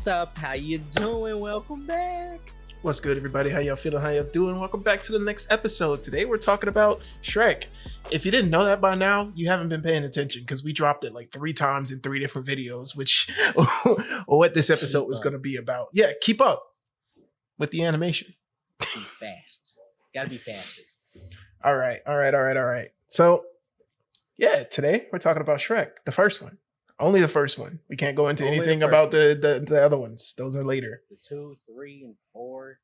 What's up? How you doing? Welcome back. What's good, everybody? How y'all feeling? How y'all doing? Welcome back to the next episode. Today we're talking about Shrek. If you didn't know that by now, you haven't been paying attention because we dropped it like 3 times in 3 different videos, which what this episode was going to be about. Yeah, keep up with the animation. Be fast. Gotta be faster. All right. So, yeah, today we're talking about Shrek, the first one. Only the first one. We can't go into anything about the other ones. Those are later. The 2, 3, and 4.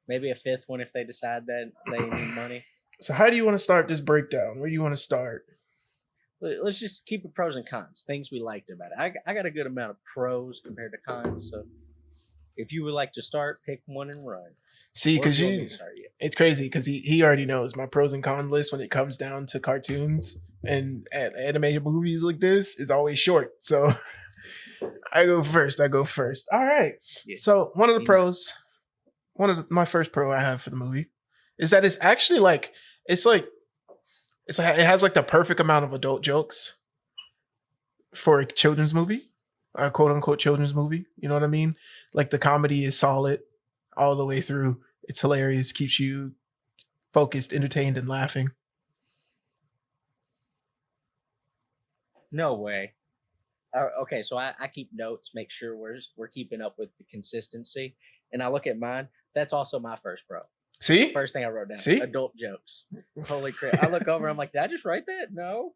Maybe a 5th one if they decide that they need money. So how do you want to start this breakdown? Where do you want to start? Let's just keep it pros and cons. Things we liked about it. I got a good amount of pros compared to cons. So if you would like to start, pick one and run. See, because it's crazy because he already knows my pros and cons list when it comes down to cartoons and animated movies like this is always short. So I go first. All right. Yeah. So one of the pros, my first pro I have for the movie is that it's actually it has like the perfect amount of adult jokes for a children's movie, a quote unquote children's movie. You know what I mean? Like the comedy is solid all the way through. It's hilarious, keeps you focused, entertained, and laughing. No way. Okay, so I keep notes, make sure we're keeping up with the consistency. And I look at mine. That's also my first pro. See? First thing I wrote down. See? Adult jokes. Holy crap. I look over, I'm like, did I just write that? No.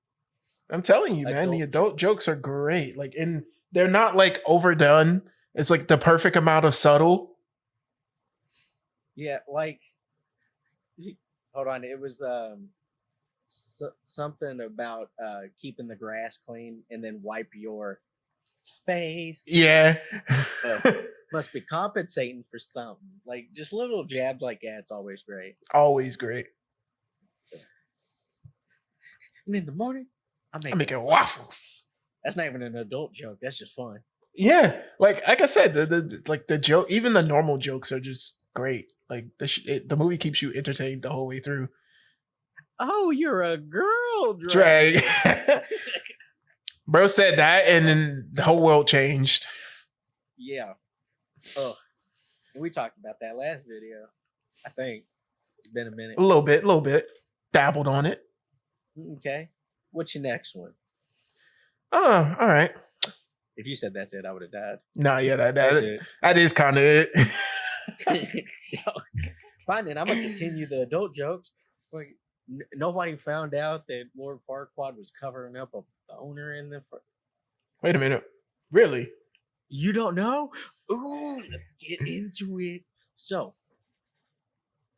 I'm telling you, man, the adult jokes are great. And they're not overdone. It's like the perfect amount of subtle. Yeah, hold on. It was something about keeping the grass clean and then wipe your face. Yeah. Must be compensating for something. Just little jabs like that. It's always great. Always great. And in the morning, I'm making waffles. That's not even an adult joke. That's just fun. Yeah, like I said, the joke, even the normal jokes are just great. The movie keeps you entertained the whole way through. Oh, you're a girl, Drake. Bro said that, and then the whole world changed. Yeah. Oh, we talked about that last video. I think it's been a minute. A little bit. Dabbled on it. Okay. What's your next one? Oh, all right. If you said that's it, I would have died. Nah, yeah, that is kind of it. Fine, then I'm gonna continue the adult jokes. Nobody found out that Lord Farquaad was covering up a boner in the. Wait a minute, really? You don't know? Ooh, let's get into it. So,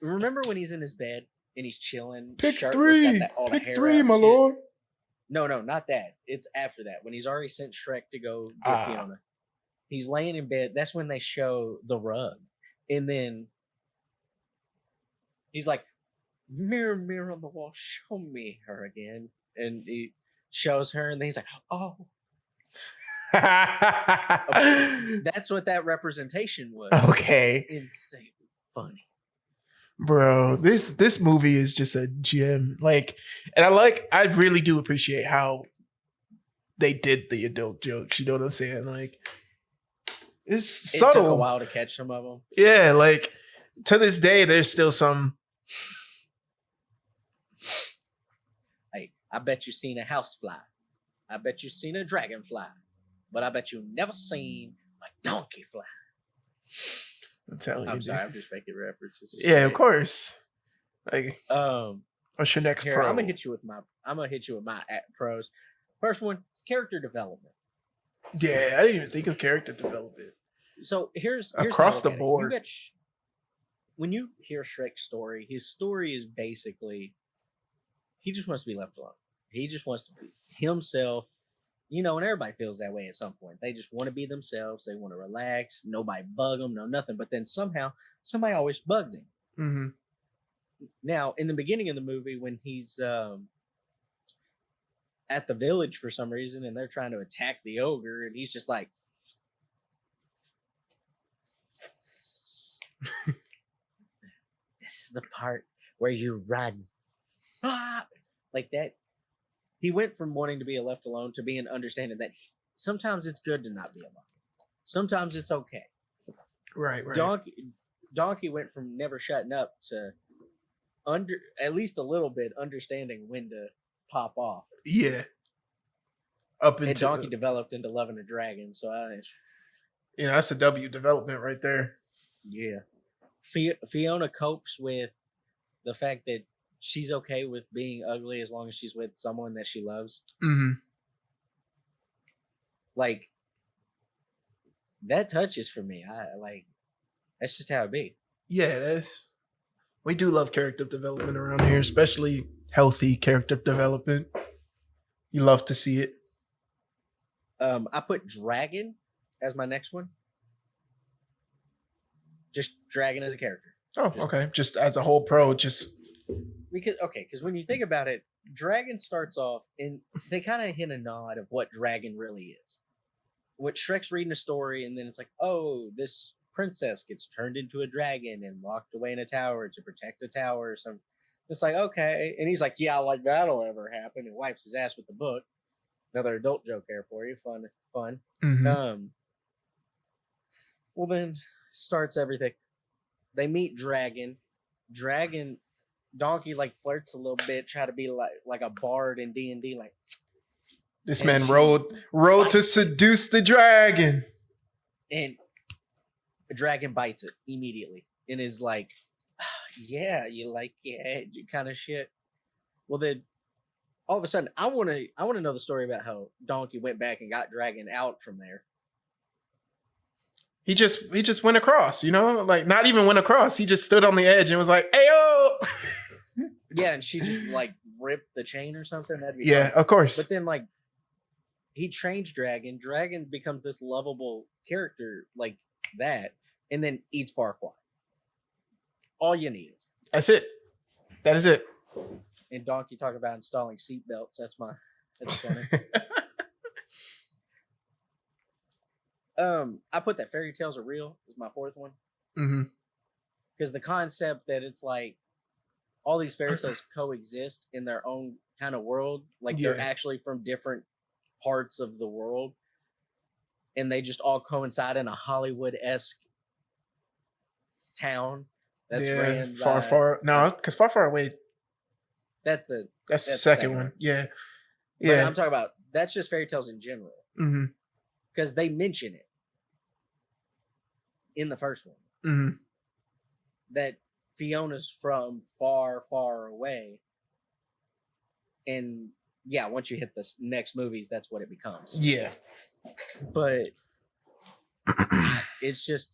remember when he's in his bed and he's chilling? Pick 3, my lord. No, not that. It's after that when he's already sent Shrek to go get Fiona. He's laying in bed. That's when they show the rug. And then he's like, mirror, mirror on the wall, show me her again. And he shows her, and then he's like, oh. That's what that representation was. Okay. Insanely funny. Bro, this movie is just a gem. I really do appreciate how they did the adult jokes. You know what I'm saying? It's subtle. It took a while to catch some of them. Yeah, to this day, there's still some. Hey, I bet you seen a housefly. I bet you seen a dragonfly. But I bet you never seen a donkey fly. I'm telling you. I'm sorry, I'm just making references. Yeah, of course. What's your next pro? I'm gonna hit you with my pros. First one is character development. Yeah, I didn't even think of character development. So here's across the board. When you hear Shrek's story, his story is basically he just wants to be left alone. He just wants to be himself. And everybody feels that way at some point. They just want to be themselves. They want to relax. Nobody bug them, no nothing. But then somehow, somebody always bugs him. Mm-hmm. Now, in the beginning of the movie, when he's at the village for some reason, and they're trying to attack the ogre, and he's just like, this is the part where you run. Like that. He went from wanting to be left alone to being understanding that sometimes it's good to not be alone. Sometimes it's okay. Right. Donkey went from never shutting up to at least a little bit understanding when to pop off. Yeah. Up And until Donkey developed into loving a dragon, so that's a W development right there. Yeah. Fiona copes with the fact that she's okay with being ugly as long as she's with someone that she loves. Mm-hmm. Like, that touches for me. That's just how it be. Yeah, we do love character development around here, especially healthy character development. You love to see it. I put Dragon as my next one. Just Dragon as a character. Oh, okay. Just as a whole pro, just because when you think about it, Dragon starts off and they kind of hint a nod of what Dragon really is. What Shrek's reading a story, and then it's like, oh, this princess gets turned into a dragon and locked away in a tower to protect a tower or something. It's like, okay. And he's like, yeah, like that'll ever happen, and wipes his ass with the book. Another adult joke there for you. Fun. Mm-hmm. Well, then starts everything. They meet Dragon. Donkey like flirts a little bit, try to be like a bard in D&D, like this man rode to seduce the dragon. And the dragon bites it immediately and is like, yeah, you like it, kind of shit. Well, then all of a sudden, I want to know the story about how Donkey went back and got Dragon out from there. He just went across, like not even went across. He just stood on the edge and was like, "Ayo!" Yeah, and she just like ripped the chain or something. That'd be fun. Of course. But then like he trains Dragon. Dragon becomes this lovable character like that, and then eats Farquaad. All you need. That's it. That is it. And Donkey talk about installing seatbelts. That's funny. I put that fairy tales are real is my fourth one. Mm-hmm. Because the concept that it's like all these fairy tales coexist in their own kind of world, like they're actually from different parts of the world, and they just all coincide in a Hollywood-esque town. That's ran far. No, because far away. That's the second one. Yeah. But I'm talking about that's just fairy tales in general. Mm-hmm. Because they mention it in the first one. Mm-hmm. That Fiona's from far, far away. And yeah, once you hit the next movies, that's what it becomes. Yeah. But it's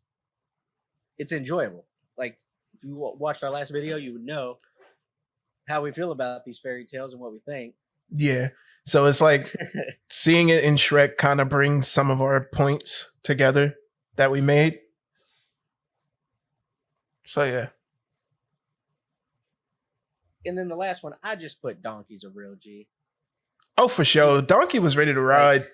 enjoyable. Like, if you watched our last video, you would know how we feel about these fairy tales and what we think. Yeah. So it's like seeing it in Shrek kind of brings some of our points together that we made. So yeah. And then the last one, I just put Donkey's a real G. Oh, for sure. Donkey was ready to ride.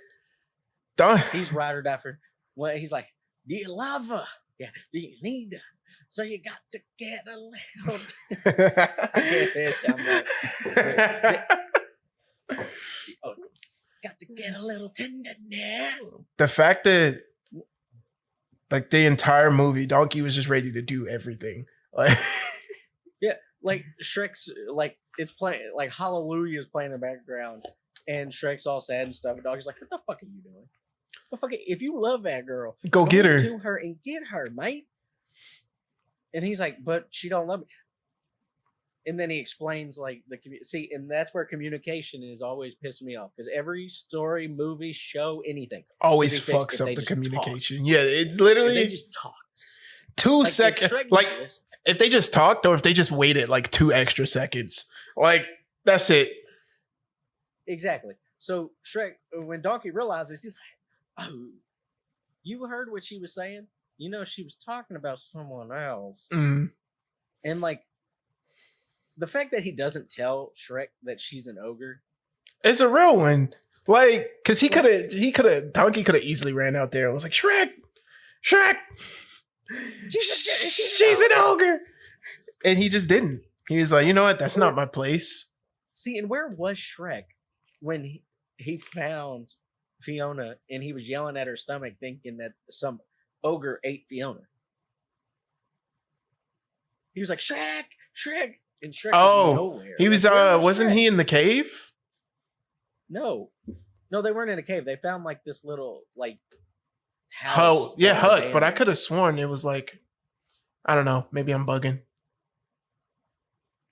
He's ride or die for. Well, he's like, do you love her? Yeah. Do you need her? So you got to get a little. Got to get a little tenderness. The fact that, like, the entire movie, Donkey was just ready to do everything. Like, yeah, like Shrek's like it's playing, like Hallelujah is playing in the background, and Shrek's all sad and stuff. And Donkey's like, "What the fuck are you doing? The fuck? If you love that girl, go get her to her and get her, mate." And he's like, "But she don't love me." And then he explains like see, and that's where communication is always pissing me off, because every story, movie, show, anything always fucks up the communication. Yeah, it literally they just talked 2 seconds. Like if they just talked, or if they just waited like 2 extra seconds, like that's it. Exactly. So Shrek, when Donkey realizes, he's like, "Oh, you heard what she was saying? You know, she was talking about someone else." Mm-hmm. And like, the fact that he doesn't tell Shrek that she's an ogre, it's a real one. Like, cause Donkey could have easily ran out there and was like, Shrek, she's an ogre. And he just didn't. He was like, you know what? That's not my place. See, and where was Shrek when he found Fiona, and he was yelling at her stomach, thinking that some ogre ate Fiona. He was like, Shrek, Shrek, and Shrek was nowhere. He was wasn't he in the cave? No, they weren't in a cave. They found like this little like house. Hut. But I could have sworn it was like, I don't know. Maybe I'm bugging.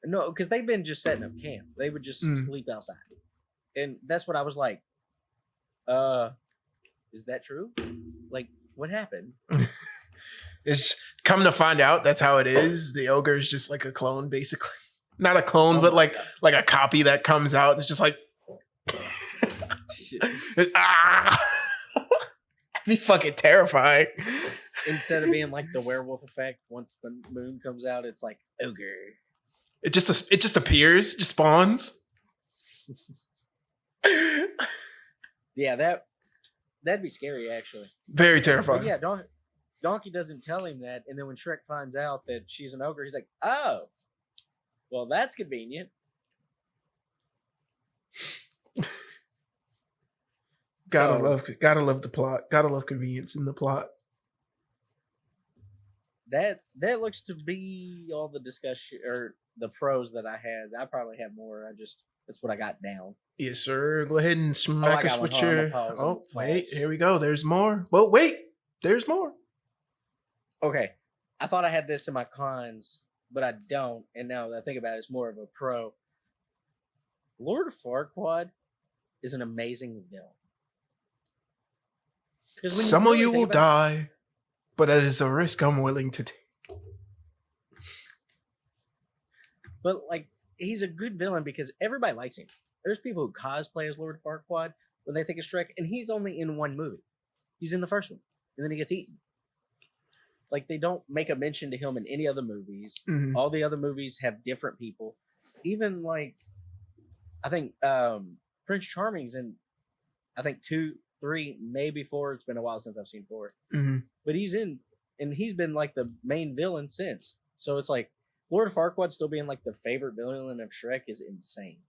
No, because they've been just setting up camp. They would just sleep outside, and that's what I was like. Is that true? Like, what happened? It's come to find out that's how it is. The ogre is just like a clone, basically. Not a clone, but like a copy that comes out. And it's just like, it'd be fucking terrifying. Instead of being like the werewolf effect, once the moon comes out, it's like ogre. It just appears, just spawns. Yeah, that'd be scary, actually. Very terrifying. But yeah, Donkey doesn't tell him that, and then when Shrek finds out that she's an ogre, he's like, "Oh, well, that's convenient." Gotta love the plot. Gotta love convenience in the plot. That looks to be all the discussion or the pros that I had. I probably have more. That's what I got down. Yes, sir. Go ahead and smack us with your. Oh, wait, here we go. There's more. Well, wait, there's more. Okay, I thought I had this in my cons, but I don't. And now that I think about it, it's more of a pro. Lord Farquaad is an amazing villain. Some of you will die, but that is a risk I'm willing to take. But like, he's a good villain because everybody likes him. There's people who cosplay as Lord Farquaad when they think of Shrek, and he's only in one movie. He's in the first one, and then he gets eaten. Like, they don't make a mention to him in any other movies. Mm-hmm. All the other movies have different people. Even like, I think Prince Charming's in, I think 2, 3, maybe 4. It's been a while since I've seen 4. Mm-hmm. But he's in, and he's been like the main villain since. So it's like, Lord Farquaad still being like the favorite villain of Shrek is insane.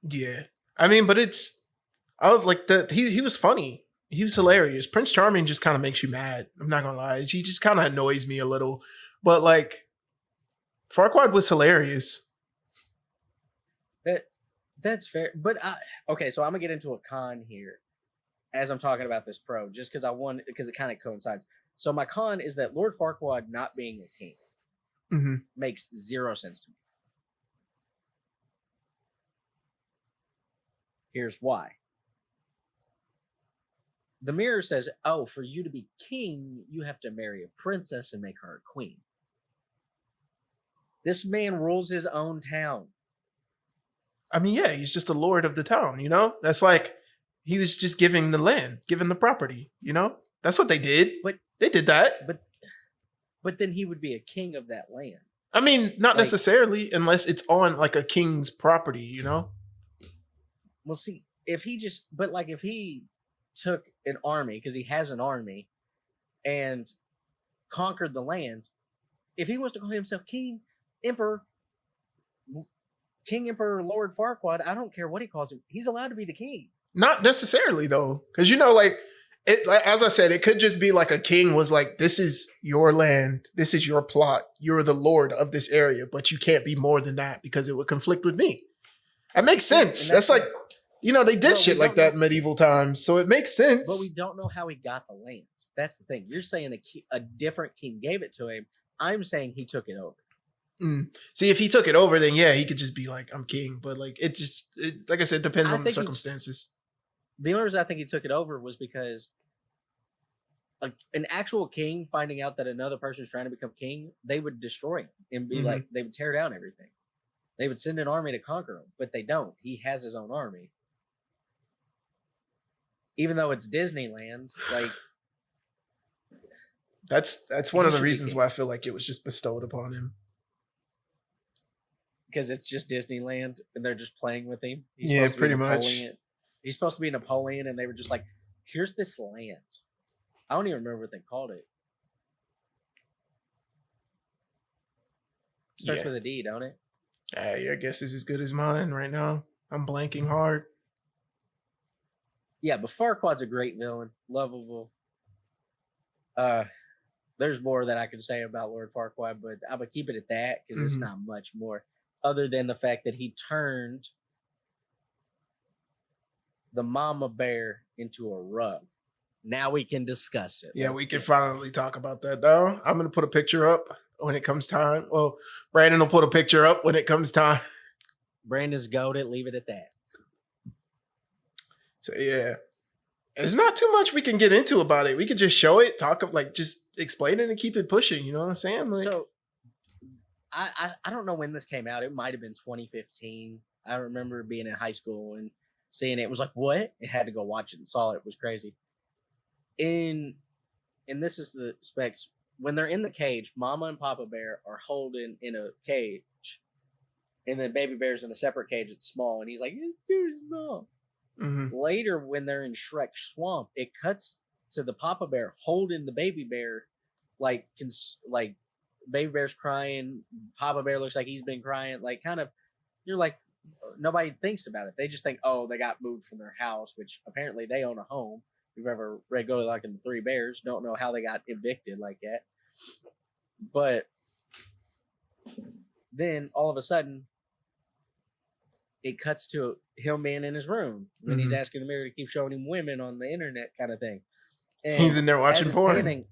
Yeah. I mean, but he was funny. He was hilarious. Prince Charming just kind of makes you mad. I'm not gonna lie. He just kind of annoys me a little. But like, Farquaad was hilarious. That's fair. But okay, so I'm gonna get into a con here as I'm talking about this pro, just because because it kind of coincides. So my con is that Lord Farquaad not being a king makes zero sense to me. Here's why. The mirror says, oh, for you to be king, you have to marry a princess and make her a queen. This man rules his own town. I mean, yeah, he's just a lord of the town, you know? That's like, he was just giving the land, giving the property, you know? That's what they did. But they did that. But then he would be a king of that land. I mean, not necessarily, unless it's on like a king's property, you know? Well, see, if he took an army, because he has an army, and conquered the land, if he wants to call himself king, emperor, Lord Farquaad, I don't care what he calls him, he's allowed to be the king. Not necessarily, though, because you know, like, as I said, it could just be like a king was like, this is your land, this is your plot, you're the lord of this area, but you can't be more than that because it would conflict with me. That makes sense. That's like, you know, they did shit like that in medieval times, so it makes sense. But we don't know how he got the land. That's the thing. You're saying a different king gave it to him. I'm saying he took it over. See, if he took it over, then yeah, he could just be like, I'm king. But like, like I said, it depends on the circumstances. The only reason I think he took it over was because an actual king finding out that another person is trying to become king, they would destroy him and be like, they would tear down everything. They would send an army to conquer him, but they don't. He has his own army. Even though it's Disneyland, like that's one of the reasons why I feel like it was just bestowed upon him. Because it's just Disneyland and they're just playing with him. Yeah, pretty much. He's supposed to be Napoleon, and they were just like, here's this land. I don't even remember what they called it. Starts with a D, don't it? Your guess is as good as mine right now. I'm blanking hard. Yeah, but Farquaad's a great villain, lovable. Uh, there's more that I could say about Lord Farquaad, but I'm gonna keep it at that because it's not much more, other than the fact that he turned the mama bear into a rug. Now we can discuss it. Yeah, we can finally talk about that now. I'm gonna put a picture up when it comes time. Well, Brandon will put a picture up when it comes time. Brandon's goated. Leave it at that. So yeah, there's not too much we can get into about it. We could just show it, talk of like just explain it and keep it pushing. You know what I'm saying? Like, so I don't know when this came out. It might have been 2015. I remember being in high school and seeing it. It was like, what? It had to go watch it and saw it. It was crazy. And this is the specs. When they're in the cage, Mama and Papa Bear are holding in a cage, and then Baby Bear's in a separate cage. It's small, and he's like, it's too small. Later, when they're in Shrek Swamp, it cuts to the Papa Bear holding the Baby Bear, like Baby Bear's crying. Papa Bear looks like he's been crying. Like, kind of, you're like, nobody thinks about it. They just think, oh, they got moved from their house, which apparently they own a home. If you've ever read Goldilocks and the Three Bears, don't know how they got evicted like that. But then all of a sudden, it cuts to him being in his room when he's asking the mirror to keep showing him women on the internet, kind of thing. And he's in there watching porn.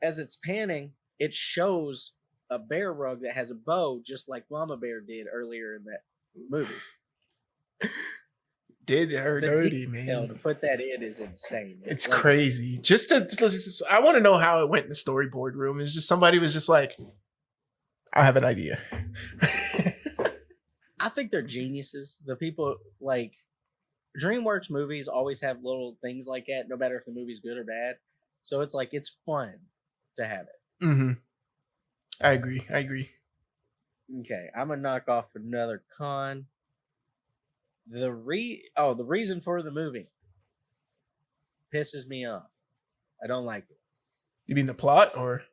As it's panning, it shows a bear rug that has a bow, just like Mama Bear did earlier in that movie. Did her dirty, man. To put that in is insane. It's like, crazy. I want to know how it went in the storyboard room. It's just somebody was just like, I have an idea. I think they're geniuses. The people, like, DreamWorks movies always have little things like that, no matter if the movie's good or bad. So it's like, it's fun to have it. I agree. Okay, I'm gonna knock off another con. The reason for the movie pisses me off. I don't like it. You mean the plot, or?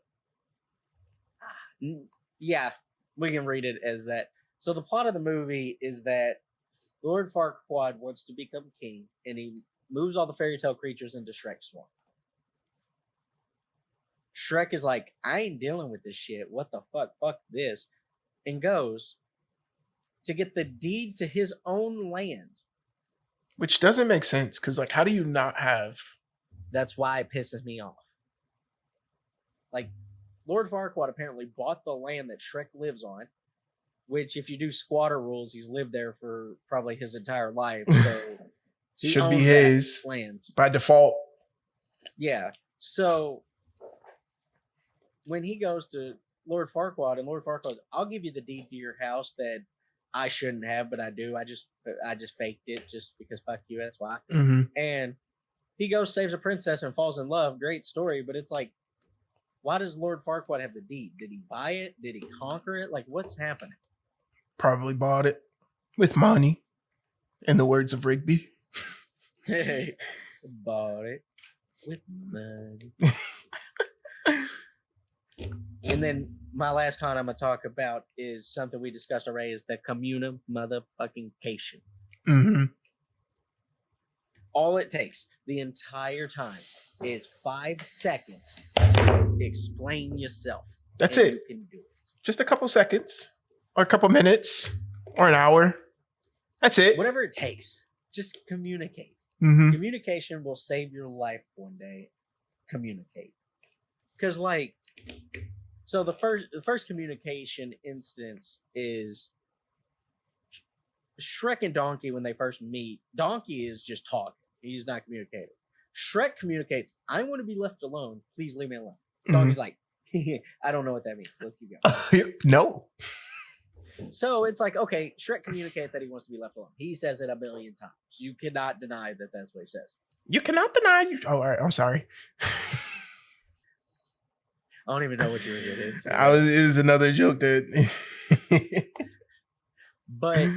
Yeah, we can read it as that. So the plot of the movie is that Lord Farquaad wants to become king, and he moves all the fairy tale creatures into Shrek Swamp. Shrek is like, I ain't dealing with this shit. What the fuck? Fuck this. And goes to get the deed to his own land. Which doesn't make sense, because, like, how do you not have... That's why it pisses me off. Like, Lord Farquaad apparently bought the land that Shrek lives on, which, if you do squatter rules, he's lived there for probably his entire life. So should be his land by default. Yeah. So when he goes to Lord Farquaad, and Lord Farquaad, I'll give you the deed to your house that I shouldn't have, but I do. I just faked it just because fuck you. That's why. And he goes, saves a princess, and falls in love. Great story, but it's like, why does Lord Farquaad have the deed? Did he buy it? Did he conquer it? Like, what's happening? Probably bought it with money, in the words of Rigby. Bought it with money. And then my last con I'm gonna talk about is something we discussed already: is the communum motherfucking-cation. All it takes the entire time is 5 seconds to explain yourself. That's it. You can do it. Just a couple seconds, or a couple minutes, or an hour. That's it. Whatever it takes. Just communicate. Communication will save your life one day. Communicate. Because, like, so the first communication instance is Shrek and Donkey when they first meet. Donkey is just talking. He's not communicating. Shrek communicates, I want to be left alone. Please leave me alone. Donkey's like, I don't know what that means. Let's keep going. No. So it's like, okay, Shrek communicated that he wants to be left alone. He says it 1 million times. You cannot deny that that's what he says. You cannot deny you. Oh, all right. I'm sorry. I don't even know what you were getting into. It was another joke that. But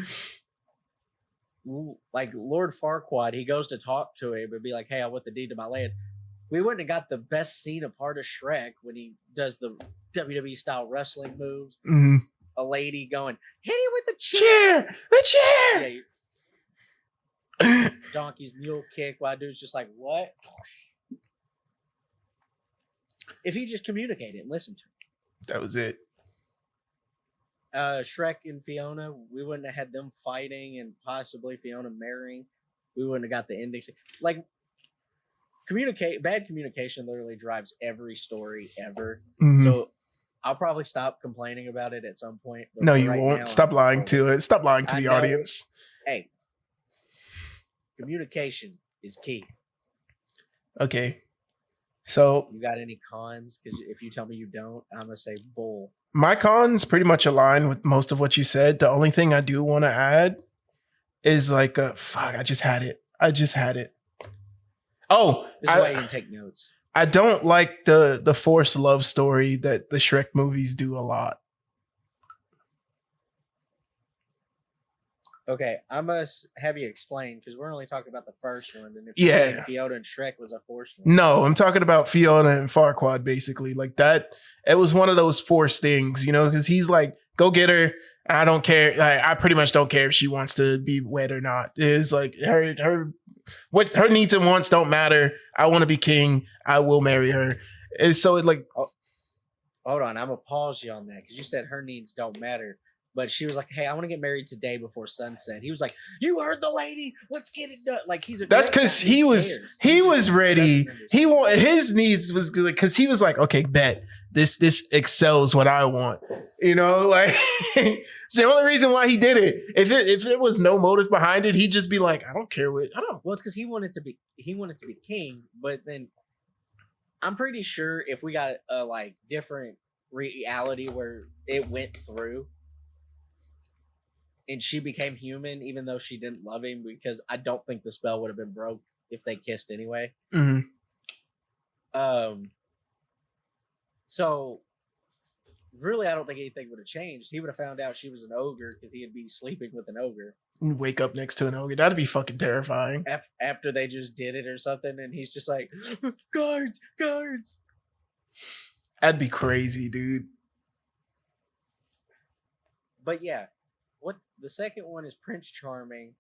like Lord Farquaad, he goes to talk to him and be like, hey, I want the deed to my land. We wouldn't have got the best scene of part of Shrek when he does the WWE style wrestling moves. A lady going, hit him with the chair. The chair. Donkey's mule kick while dude's just like, what? If he just communicated and listened to him. That was it. Shrek and Fiona, we wouldn't have had them fighting and possibly Fiona marrying. We wouldn't have got the ending. Like, bad communication literally drives every story ever. Mm-hmm. So I'll probably stop complaining about it at some point. No, you won't. Stop lying to it. Stop lying to the audience. Hey, communication is key. Okay. So you got any cons? Because if you tell me you don't, I'm gonna say bull. My cons pretty much align with most of what you said. The only thing I do want to add is like, fuck, I just had it. Oh, this is why you can take notes. I don't like the forced love story that the Shrek movies do a lot. Okay, I must have you explain because we're only talking about the first one. And if Fiona and Shrek was a forced one. No, I'm talking about Fiona and Farquaad, basically. Like that, it was one of those forced things, because he's like, go get her. I don't care. Like, I pretty much don't care if she wants to be wed or not. It's like her needs and wants don't matter. I want to be king. I will marry her. And so it like, hold on, I'm gonna pause you on that because you said her needs don't matter. But she was like, "Hey, I want to get married today before sunset." He was like, "You heard the lady. Let's get it done." Like that's because he was ready. His needs was because he was like, "Okay, bet this excels what I want." Like it's the only reason why he did it. If it was no motive behind it, he'd just be like, "I don't care what I don't." Well, it's because he wanted to be king. But then I'm pretty sure if we got a like different reality where it went through. And she became human, even though she didn't love him, because I don't think the spell would have been broke if they kissed anyway. Mm-hmm. So really, I don't think anything would have changed. He would have found out she was an ogre because he'd be sleeping with an ogre. Wake up next to an ogre. That'd be fucking terrifying. After they just did it or something, and he's just like, guards. That'd be crazy, dude. But yeah. What the second one is Prince Charming.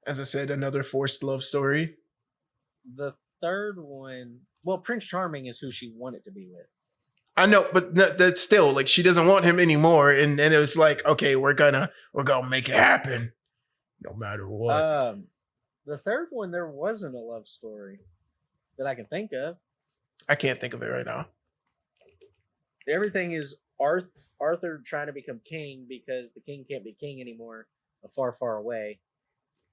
As I said, another forced love story. The third one, well, Prince Charming is who she wanted to be with. I know, but that's still like she doesn't want him anymore, and it was like, okay, we're gonna make it happen, no matter what. The third one, there wasn't a love story that I can think of. I can't think of it right now. Everything is Arthur trying to become king because the king can't be king anymore, far, far away,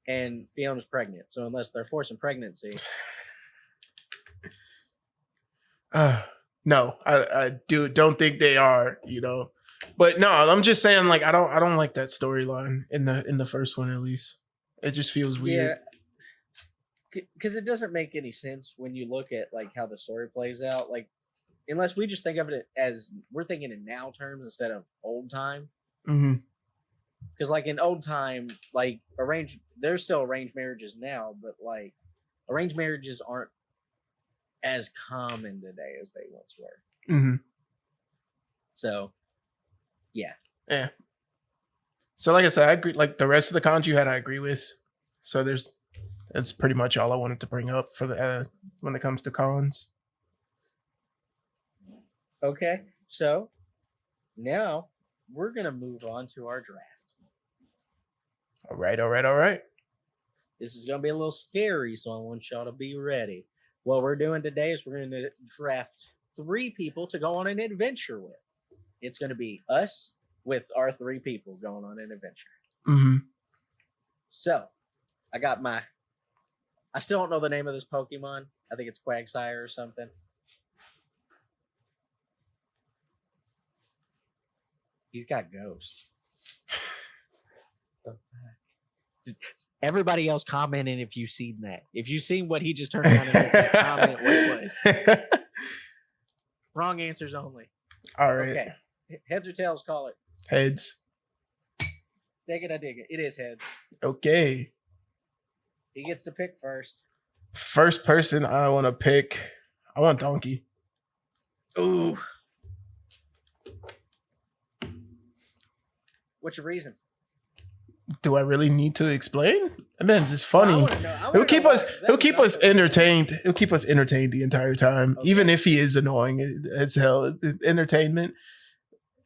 and Fiona's pregnant. So unless they're forcing pregnancy, no, I don't think they are. But no, I'm just saying, like, I don't like that storyline in the first one at least. It just feels weird. Yeah, because it doesn't make any sense when you look at like how the story plays out. Like. Unless we just think of it as we're thinking in now terms instead of old time. Mm-hmm. Because like in old time, like there's still arranged marriages now, but like arranged marriages aren't as common today as they once were. Mm-hmm. So, yeah. Yeah. So like I said, I agree. Like the rest of the cons you had, I agree with. So that's pretty much all I wanted to bring up for the when it comes to cons. Okay, so now we're going to move on to our draft. All right. This is going to be a little scary, so I want y'all to be ready. What we're doing today is we're going to draft 3 people to go on an adventure with. It's going to be us with our 3 people going on an adventure. Mm-hmm. So, I still don't know the name of this Pokemon. I think it's Quagsire or something. He's got Ghost. Everybody else commenting if you've seen that. If you've seen what he just turned around and looked at, comment what it was. Wrong answers only. All right. Okay. Heads or tails, call it. Heads. Dig it, I dig it. It is heads. Okay. He gets to pick first. First person I want to pick. I want Donkey. Ooh. What's your reason? Do I really need to explain? Depends. It's funny. He'll keep us. He'll keep us entertained. entertained. He'll keep us entertained the entire time, even if he is annoying as hell. Entertainment,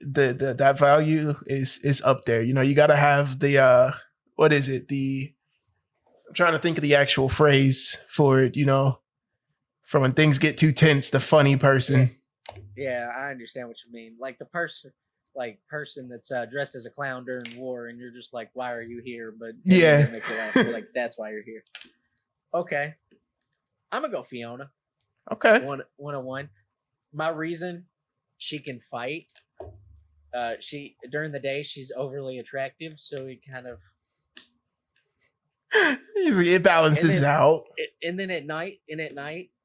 that value is up there. You know, you got to have the what is it? I'm trying to think of the actual phrase for it. You know, from when things get too tense, the funny person. Yeah, I understand what you mean. Like the person that's dressed as a clown during war, and you're just like, why are you here? But yeah, make you laugh. You're like, that's why you're here. Okay, I'm gonna go Fiona. Okay, 101. My reason, she can fight. She during the day she's overly attractive, so it kind of usually it balances out. And then at night,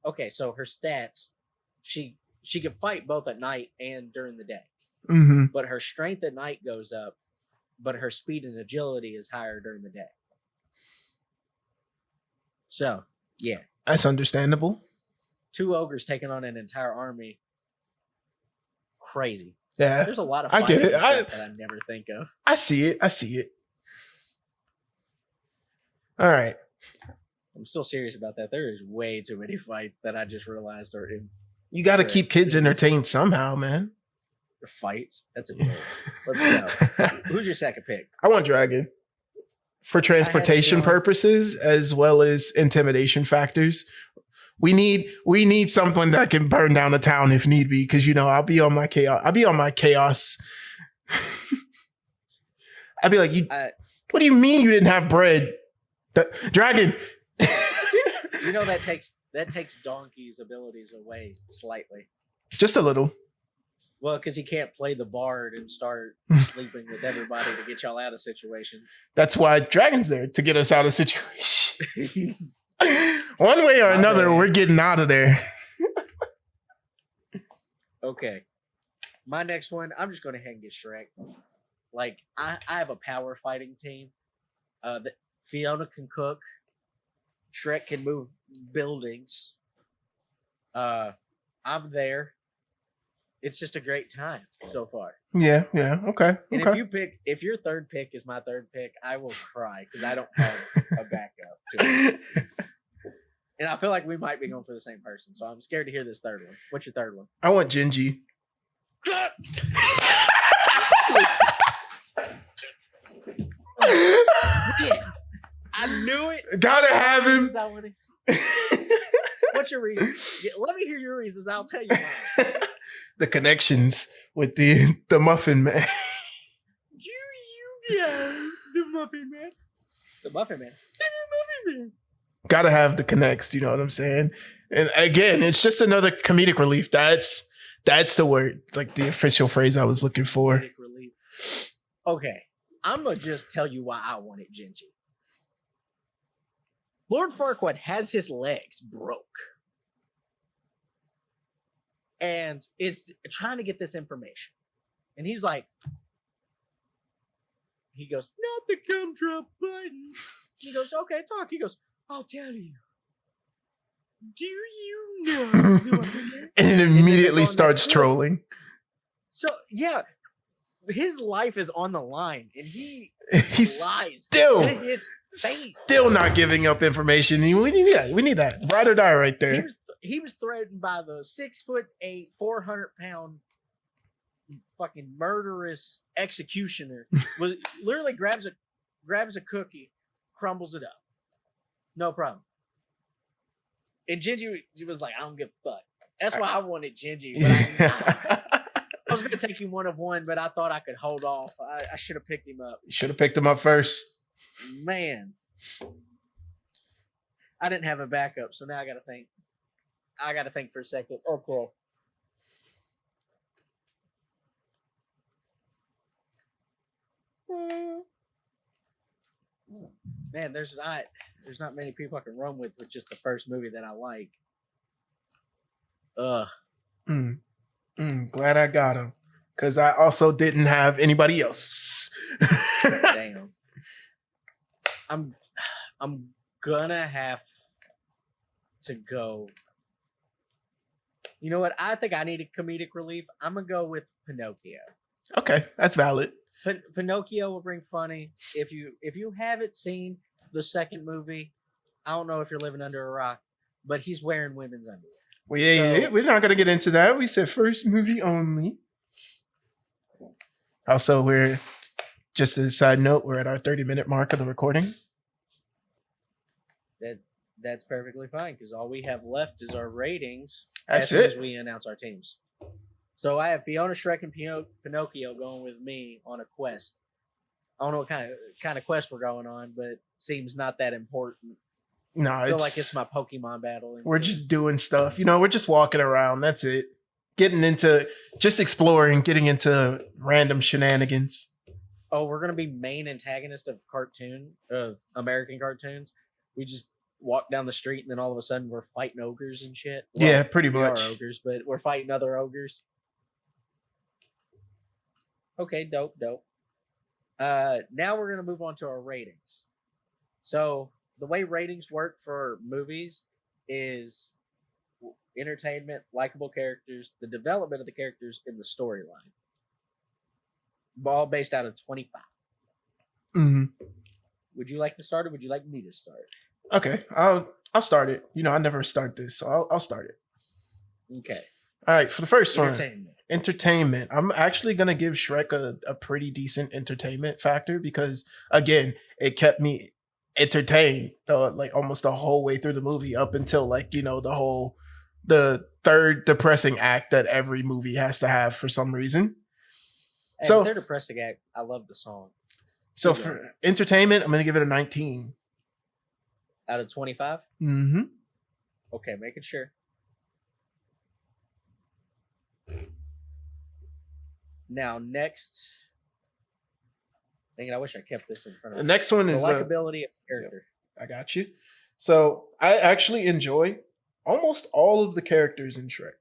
okay, so her stats, she can fight both at night and during the day. Mm-hmm. But her strength at night goes up, but her speed and agility is higher during the day. So, yeah. That's understandable. 2 ogres taking on an entire army. Crazy. Yeah. There's a lot of I get it. that I never think of. I see it. All right. I'm still serious about that. There is way too many fights that I just realized are in. You got to keep kids entertained somehow, man. Fights. That's adults. Let's go. Who's your second pick? I want Dragon for transportation purposes as well as intimidation factors. We need someone that can burn down the town if need be, because I'll be on my chaos. I'd be like, what do you mean you didn't have bread? Dragon. that takes Donkey's abilities away slightly. Just a little. Well, because he can't play the bard and start sleeping with everybody to get y'all out of situations. That's why Dragon's there, to get us out of situations. One way or another, we're getting out of there. Okay. My next one, I'm just going to hang get Shrek. Like, I have a power fighting team. Fiona can cook. Shrek can move buildings. I'm there. It's just a great time so far. Yeah, okay. And if your third pick is my third pick, I will cry because I don't have a backup to it. And I feel like we might be going for the same person, so I'm scared to hear this third one. What's your third one? I want Gingy. Yeah, I knew it. Gotta have him. What's your reason? Yeah, let me hear your reasons. I'll tell you mine. The connections with the Muffin Man. Do you know the Muffin Man? The Muffin Man. The Muffin Man. Gotta have the connects, you know what I'm saying? And again, it's just another comedic relief. That's the word, like the official phrase I was looking for. Comedic relief. Okay, I'm gonna just tell you why I wanted Gingy. Lord Farquaad has his legs broke and is trying to get this information. And he's like, he goes, not the gumdrop button. He goes, okay, talk. He goes, I'll tell you. Do you know? And it immediately starts trolling. So, yeah, his life is on the line, and he's lies still, to his face. Still not giving up information. We need that. Ride or die right there. He was threatened by the 6'8", 400-pound fucking murderous executioner. Was literally grabs a cookie, crumbles it up. No problem. And Gingy was like, I don't give a fuck. That's why I wanted Gingy. But I was going to take him one of one, but I thought I could hold off. I should have picked him up. You should have picked him up first. Man. I didn't have a backup, so now I got to think. I got to think for a second. Oh, cool. Man, there's not many people I can run with just the first movie that I like. Glad I got him, because I also didn't have anybody else. Damn. I'm gonna have to go. You know what? I think I need a comedic relief. I'm gonna go with Pinocchio. Okay, that's valid. Pinocchio will bring funny. If you haven't seen, the second movie, I don't know if you're living under a rock, but he's wearing women's underwear. Well, yeah, So- we're not gonna get into that. We said first movie only. Also, we're just as a side note, we're at our 30-minute mark of the recording. That's perfectly fine because all we have left is our ratings That's as soon as it. we announce our teams. So I have Fiona, Shrek, and Pinocchio going with me on a quest. I don't know what kind of quest we're going on, but it seems not that important. No, I feel like it's my Pokemon battle. We're just doing stuff. We're just walking around. That's it. Getting into just exploring, getting into random shenanigans. Oh, we're gonna be main antagonist of American cartoons. We just walk down the street and then all of a sudden we're fighting ogres and shit. Well, yeah, pretty we much. are ogres, but we're fighting other ogres. Okay, dope. Now we're gonna move on to our ratings. So the way ratings work for movies is entertainment, likable characters, the development of the characters, in the storyline. All based out of 25. Mm-hmm. Would you like to start, or would you like me to start? Okay, I'll start it. I never start this, so I'll start it. Okay. All right, for the first one, entertainment. I'm actually gonna give Shrek a pretty decent entertainment factor because again, it kept me entertained like almost the whole way through the movie up until the third depressing act that every movie has to have for some reason. Hey, so third depressing act, I love the song. So for entertainment, I'm gonna give it a 19 out of 25. Mm-hmm. Okay, making sure. Now, next. Dang it, I wish I kept this in front of me. The next one is likability of character. Yep, I got you. So I actually enjoy almost all of the characters in Shrek.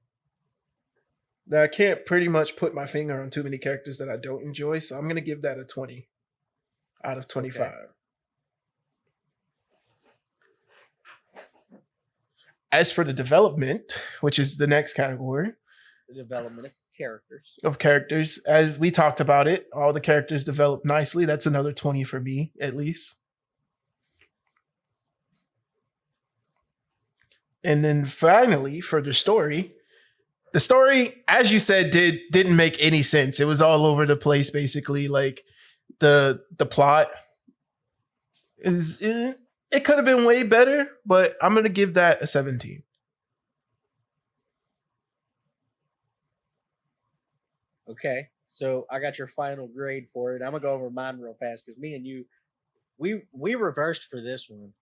Now, I can't pretty much put my finger on too many characters that I don't enjoy, so I'm going to give that a 20 out of 25. Okay. As for the development, which is the next category. The development of characters. As we talked about it, all the characters develop nicely. That's another 20 for me, at least. And then finally, for the story, as you said, didn't make any sense. It was all over the place, basically. Like the plot it could have been way better, but I'm gonna give that a 17. Okay, so I got your final grade for it. I'm gonna go over mine real fast because me and you, we reversed for this one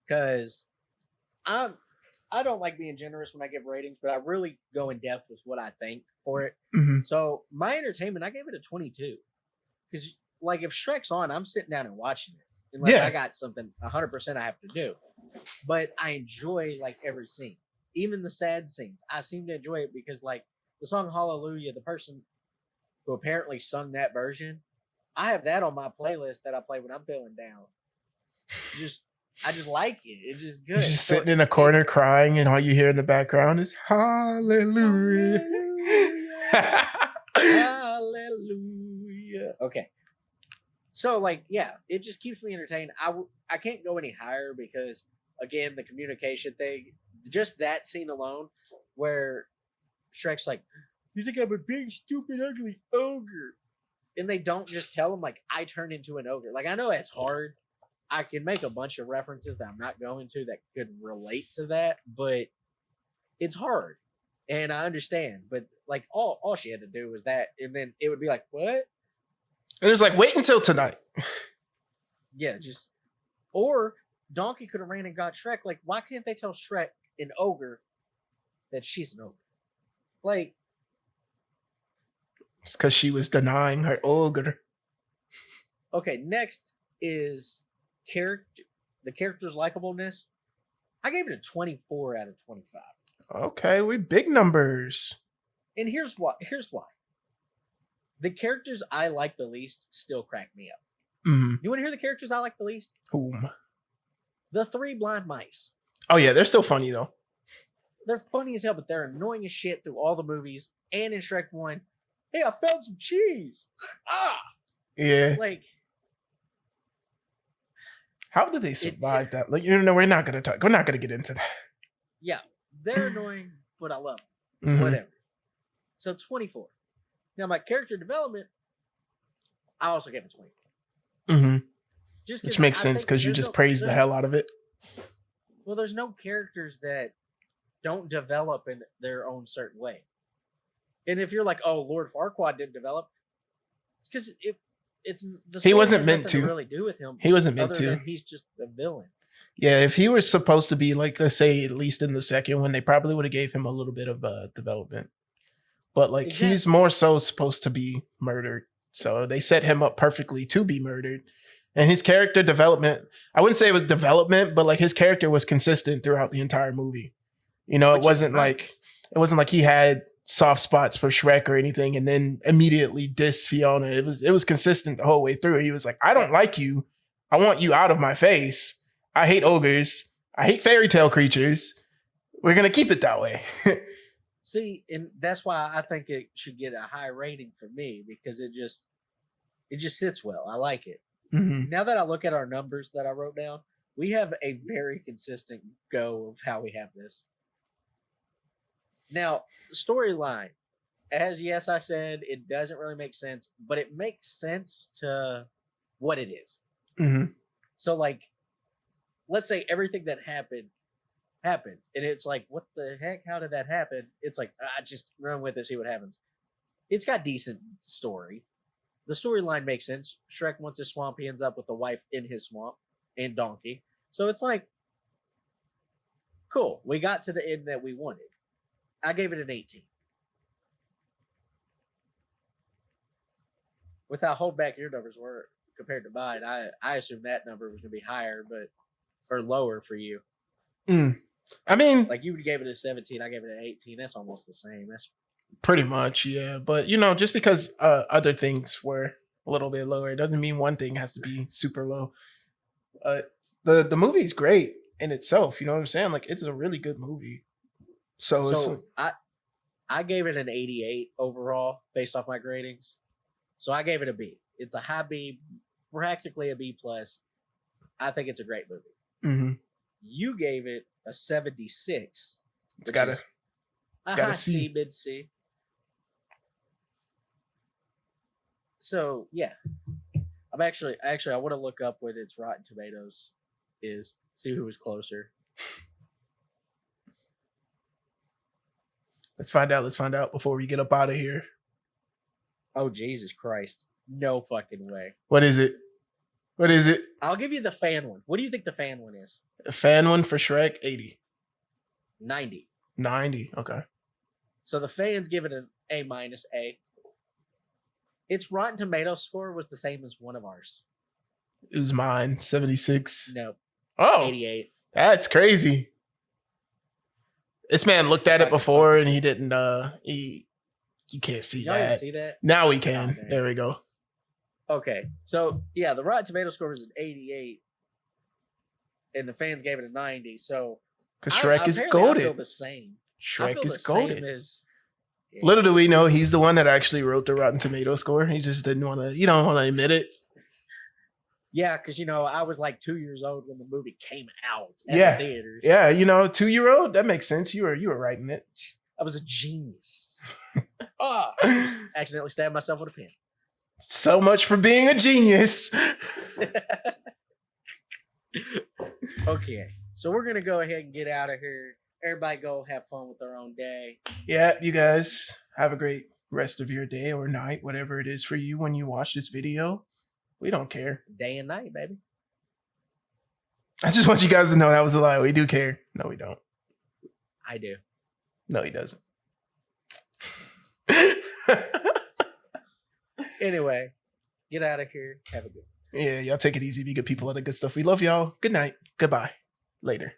because I don't like being generous when I give ratings, but I really go in depth with what I think for it. Mm-hmm. So my entertainment, I gave it a 22 because like if Shrek's on, I'm sitting down and watching it unless I got something 100% I have to do. But I enjoy like every scene, even the sad scenes. I seem to enjoy it because like the song Hallelujah, the person who apparently sung that version, I have that on my playlist that I play when I'm feeling down. I just like it. It's just good. You're just sitting in a corner crying, and all you hear in the background is Hallelujah. Hallelujah. Okay. So, like, yeah, it just keeps me entertained. I can't go any higher because, again, the communication thing, just that scene alone where Shrek's like, you think I'm a big, stupid, ugly ogre? And they don't just tell him, like, I turned into an ogre. Like, I know it's hard. I can make a bunch of references that I'm not going to that could relate to that, but it's hard. And I understand. But, like, all she had to do was that. And then it would be like, what? And it was like, wait until tonight. Yeah, just... Or Donkey could have ran and got Shrek. Like, why can't they tell Shrek, an ogre, that she's an ogre? Like... It's because she was denying her ogre. Okay, next is... the character's likableness. I gave it a 24 out of 25. Okay, we big numbers. And here's why. The characters I like the least still crack me up. Mm-hmm. You want to hear the characters I like the least? Whom? The 3 blind mice. Oh yeah, they're still funny though. They're funny as hell, but they're annoying as shit through all the movies. And in Shrek 1, hey, I found some cheese. Yeah. Like... How do they survive that? Like, you know, we're not gonna get into that. Yeah, they're annoying, but I love them. Mhm. Whatever. So 24. Now my character development, I also gave it 24. Mhm. Just Which makes sense because you just praise the hell out of it. Well, there's no characters that don't develop in their own certain way. And if you're like, oh, Lord Farquaad didn't develop, it's because it's the He story wasn't has meant nothing to. really do with him. He wasn't meant other to. than he's just a villain. Yeah, if he was supposed to be like, let's say, at least in the second one, they probably would have gave him a little bit of development. But like, he's more so supposed to be murdered, so they set him up perfectly to be murdered. And his character development, I wouldn't say it was development, but like his character was consistent throughout the entire movie. You know, it wasn't like he had soft spots for Shrek or anything, and then immediately diss Fiona. It was consistent the whole way through. He was like, I don't like you. I want you out of my face. I hate ogres. I hate fairy tale creatures. We're gonna keep it that way. See, and that's why I think it should get a high rating for me, because it just sits well. I like it. Mm-hmm. Now that I look at our numbers that I wrote down, we have a very consistent go of how we have this. Now, storyline, as yes, I said, it doesn't really make sense, but it makes sense to what it is. Mm-hmm. So, like, let's say everything that happened, and it's like, what the heck? How did that happen? It's like, just run with it, see what happens. It's got decent story. The storyline makes sense. Shrek wants his swamp. He ends up with the wife in his swamp and donkey. So it's like, cool. We got to the end that we wanted. I gave it an 18. Without hold back your numbers were compared to mine, I assumed that number was going to be higher, or lower for you. I mean, like you gave it a 17, I gave it an 18. That's almost the same. That's pretty much, yeah. But you know, just because other things were a little bit lower, it doesn't mean one thing has to be super low. The movie's great in itself. You know what I'm saying? Like, it's a really good movie. So I gave it an 88 overall based off my gradings. So I gave it a B. It's a high B, practically a B plus. I think it's a great movie. Mm-hmm. You gave it a 76. It's got a C, mid C. So yeah, I'm actually I want to look up what its Rotten Tomatoes is. See who was closer. Let's find out before we get up out of here. Oh, Jesus Christ. No fucking way. What is it? I'll give you the fan one. What do you think the fan one is? The fan one for Shrek, 80. 90. 90, okay. So the fans give it an A minus A. Its Rotten Tomatoes score was the same as one of ours. It was mine, 76. No. Oh. 88. That's crazy. This man looked at it before and he didn't you can't see Y'all that. didn't see that? Now we can. There we go. Okay. So yeah, the Rotten Tomato score was an 88. And the fans gave it a 90. So because Shrek is goated. I feel the same. Shrek is goated. Yeah. Little do we know he's the one that actually wrote the Rotten Tomato score. He just didn't want to, you don't want to admit it. Yeah, because I was like 2 years old when the movie came out at the theaters. Yeah, 2-year-old, that makes sense. You were writing it. I was a genius. I just accidentally stabbed myself with a pen. So much for being a genius. Okay, so we're gonna go ahead and get out of here. Everybody go have fun with their own day. Yeah, you guys have a great rest of your day or night, whatever it is for you when you watch this video. We don't care. Day and night, baby. I just want you guys to know that was a lie. We do care. No, we don't. I do. No, he doesn't. Anyway, get out of here. Have a good one. Yeah, y'all take it easy. Be good people. Other good stuff. We love y'all. Good night. Goodbye. Later.